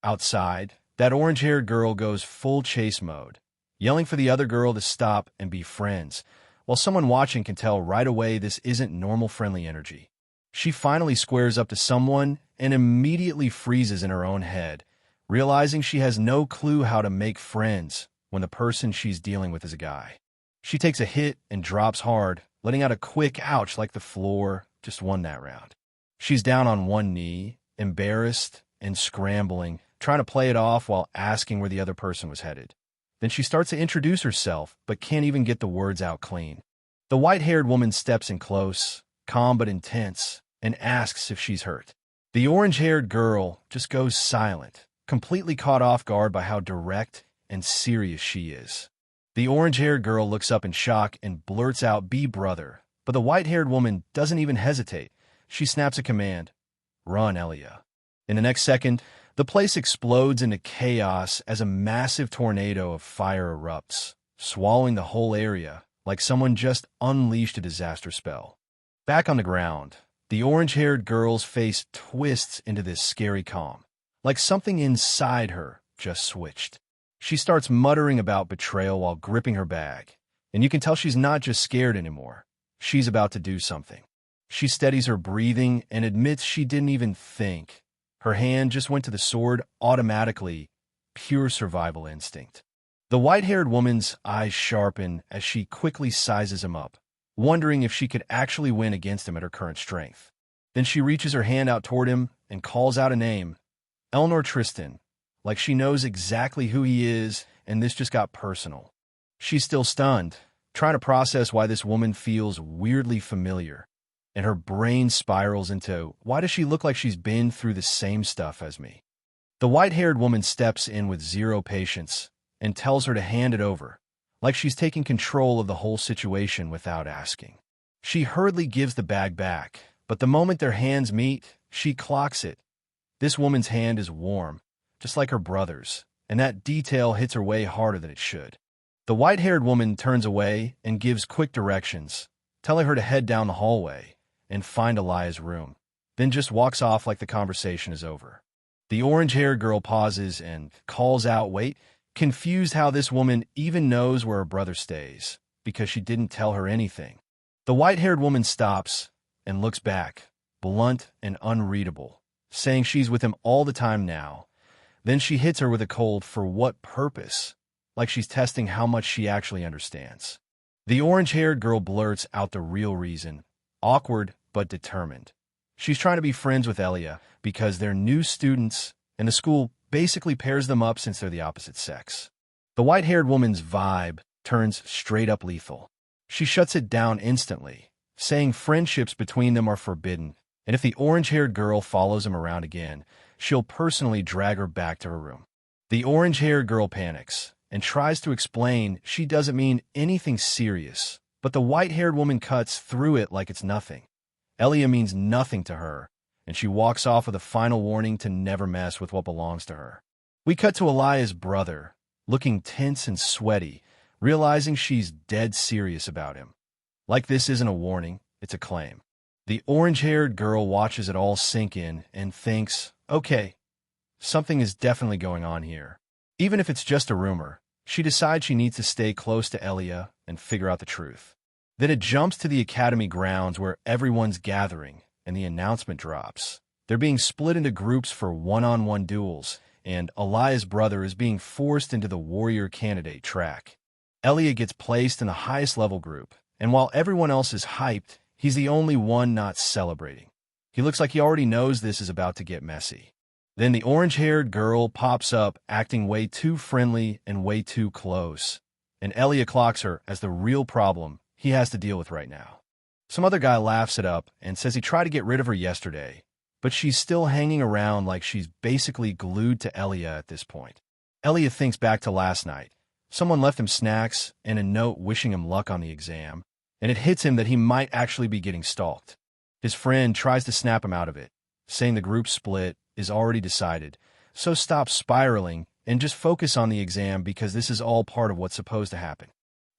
Outside, that orange-haired girl goes full chase mode, yelling for the other girl to stop and be friends, while someone watching can tell right away this isn't normal friendly energy. She finally squares up to someone and immediately freezes in her own head, realizing she has no clue how to make friends when the person she's dealing with is a guy. She takes a hit and drops hard, letting out a quick ouch like the floor just won that round. She's down on one knee, embarrassed and scrambling, trying to play it off while asking where the other person was headed. Then she starts to introduce herself, but can't even get the words out clean. The white-haired woman steps in close, calm but intense, and asks if she's hurt. The orange-haired girl just goes silent, completely caught off guard by how direct and serious she is. The orange-haired girl looks up in shock and blurts out, "Be brother," but the white-haired woman doesn't even hesitate. She snaps a command, "Run, Elia." In the next second, the place explodes into chaos as a massive tornado of fire erupts, swallowing the whole area like someone just unleashed a disaster spell. Back on the ground, the orange-haired girl's face twists into this scary calm, like something inside her just switched. She starts muttering about betrayal while gripping her bag, and you can tell she's not just scared anymore. She's about to do something. She steadies her breathing and admits she didn't even think. Her hand just went to the sword automatically, pure survival instinct. The white-haired woman's eyes sharpen as she quickly sizes him up, wondering if she could actually win against him at her current strength. Then she reaches her hand out toward him and calls out a name, Elnor Tristan, like she knows exactly who he is, and this just got personal. She's still stunned, trying to process why this woman feels weirdly familiar, and her brain spirals into, why does she look like she's been through the same stuff as me? The white-haired woman steps in with zero patience and tells her to hand it over, like she's taking control of the whole situation without asking. She hurriedly gives the bag back, but the moment their hands meet, she clocks it. This woman's hand is warm, just like her brother's, and that detail hits her way harder than it should. The white-haired woman turns away and gives quick directions, telling her to head down the hallway and find Elia's room, then just walks off like the conversation is over. The orange-haired girl pauses and calls out, "Wait," confused how this woman even knows where her brother stays, because she didn't tell her anything. The white-haired woman stops and looks back, blunt and unreadable, saying she's with him all the time now. Then she hits her with a cold, "For what purpose?" like she's testing how much she actually understands. The orange-haired girl blurts out the real reason, awkward but determined. She's trying to be friends with Elia because they're new students, and the school basically pairs them up since they're the opposite sex. The white-haired woman's vibe turns straight up lethal. She shuts it down instantly, saying friendships between them are forbidden, and if the orange-haired girl follows him around again, she'll personally drag her back to her room. The orange-haired girl panics and tries to explain she doesn't mean anything serious, but the white-haired woman cuts through it like it's nothing. Elia means nothing to her, and she walks off with a final warning to never mess with what belongs to her. We cut to Elia's brother, looking tense and sweaty, realizing she's dead serious about him. Like this isn't a warning, it's a claim. The orange-haired girl watches it all sink in and thinks, okay, something is definitely going on here. Even if it's just a rumor, she decides she needs to stay close to Elia and figure out the truth. Then it jumps to the academy grounds where everyone's gathering, and the announcement drops. They're being split into groups for one-on-one duels, and Elia's brother is being forced into the warrior candidate track. Elia gets placed in the highest level group, and while everyone else is hyped, he's the only one not celebrating. He looks like he already knows this is about to get messy. Then the orange-haired girl pops up, acting way too friendly and way too close, and Elia clocks her as the real problem he has to deal with right now. Some other guy laughs it up and says he tried to get rid of her yesterday, but she's still hanging around like she's basically glued to Elia at this point. Elia thinks back to last night. Someone left him snacks and a note wishing him luck on the exam, and it hits him that he might actually be getting stalked. His friend tries to snap him out of it, saying the group split is already decided, so stop spiraling and just focus on the exam because this is all part of what's supposed to happen.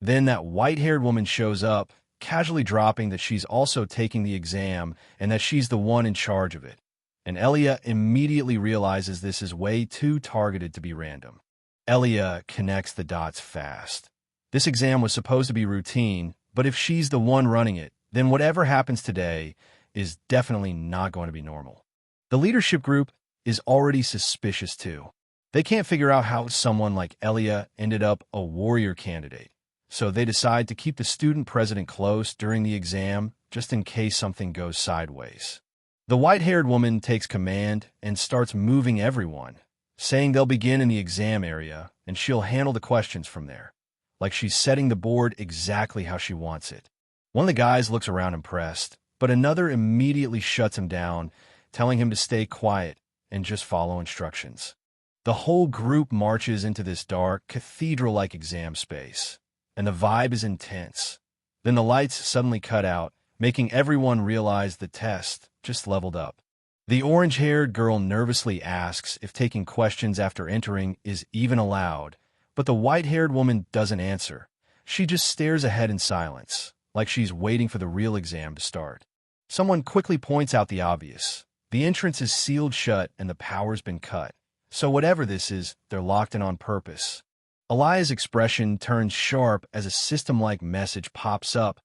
Then that white-haired woman shows up, casually dropping that she's also taking the exam and that she's the one in charge of it. And Elia immediately realizes this is way too targeted to be random. Elia connects the dots fast. This exam was supposed to be routine, but if she's the one running it, then whatever happens today is definitely not going to be normal. The leadership group is already suspicious too. They can't figure out how someone like Elia ended up a warrior candidate, so they decide to keep the student president close during the exam just in case something goes sideways. The white-haired woman takes command and starts moving everyone, saying they'll begin in the exam area and she'll handle the questions from there, like she's setting the board exactly how she wants it. One of the guys looks around impressed, but another immediately shuts him down, telling him to stay quiet and just follow instructions. The whole group marches into this dark, cathedral-like exam space, and the vibe is intense. Then the lights suddenly cut out, making everyone realize the test just leveled up. The orange-haired girl nervously asks if taking questions after entering is even allowed, but the white-haired woman doesn't answer. She just stares ahead in silence, like she's waiting for the real exam to start. Someone quickly points out the obvious. The entrance is sealed shut and the power's been cut. So whatever this is, they're locked in on purpose. Elia's expression turns sharp as a system-like message pops up,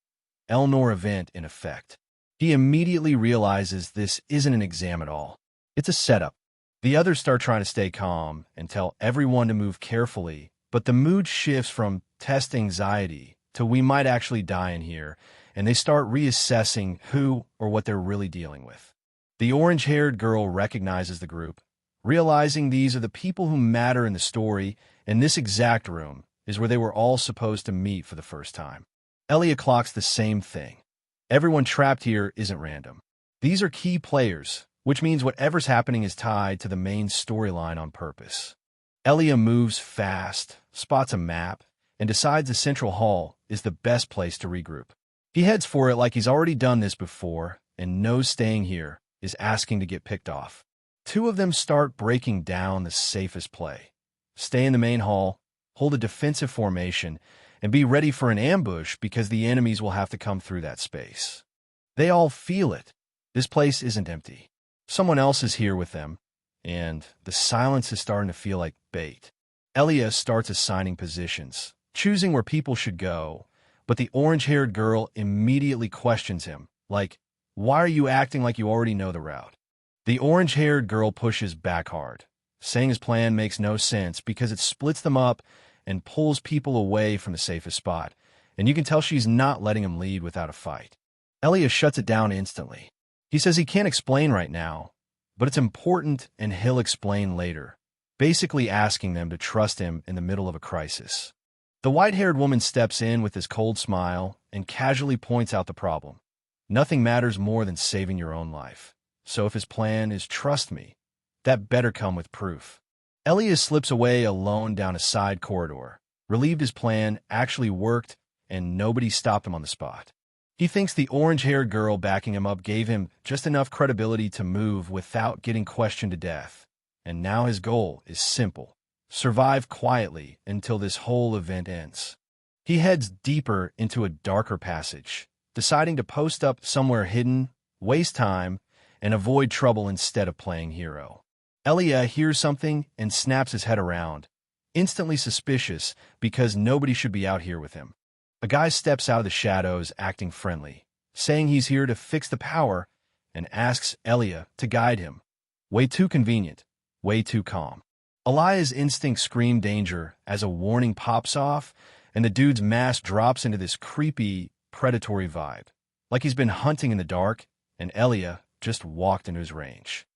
Elnor event in effect. He immediately realizes this isn't an exam at all. It's a setup. The others start trying to stay calm and tell everyone to move carefully, but the mood shifts from test anxiety to we might actually die in here, and they start reassessing who or what they're really dealing with. The orange-haired girl recognizes the group, realizing these are the people who matter in the story, and this exact room is where they were all supposed to meet for the first time. Elia clocks the same thing. Everyone trapped here isn't random. These are key players, which means whatever's happening is tied to the main storyline on purpose. Elia moves fast, spots a map, and decides the central hall is the best place to regroup. He heads for it like he's already done this before and knows staying here is asking to get picked off. Two of them start breaking down the safest play. Stay in the main hall, hold a defensive formation, and be ready for an ambush because the enemies will have to come through that space. They all feel it. This place isn't empty. Someone else is here with them, and the silence is starting to feel like bait. Elia starts assigning positions, choosing where people should go, but the orange-haired girl immediately questions him, like, why are you acting like you already know the route? The orange-haired girl pushes back hard, saying his plan makes no sense because it splits them up and pulls people away from the safest spot, and you can tell she's not letting him lead without a fight. Elia shuts it down instantly. He says he can't explain right now, but it's important and he'll explain later, basically asking them to trust him in the middle of a crisis. The white-haired woman steps in with this cold smile and casually points out the problem. Nothing matters more than saving your own life. So if his plan is trust me, that better come with proof. Elia slips away alone down a side corridor, relieved his plan actually worked and nobody stopped him on the spot. He thinks the orange-haired girl backing him up gave him just enough credibility to move without getting questioned to death. And now his goal is simple: survive quietly until this whole event ends. He heads deeper into a darker passage, deciding to post up somewhere hidden, waste time, and avoid trouble instead of playing hero. Elia hears something and snaps his head around, instantly suspicious because nobody should be out here with him. A guy steps out of the shadows acting friendly, saying he's here to fix the power, and asks Elia to guide him. Way too convenient, way too calm. Elia's instincts scream danger as a warning pops off, and the dude's mask drops into this creepy, predatory vibe, like he's been hunting in the dark, and Elia just walked into his range.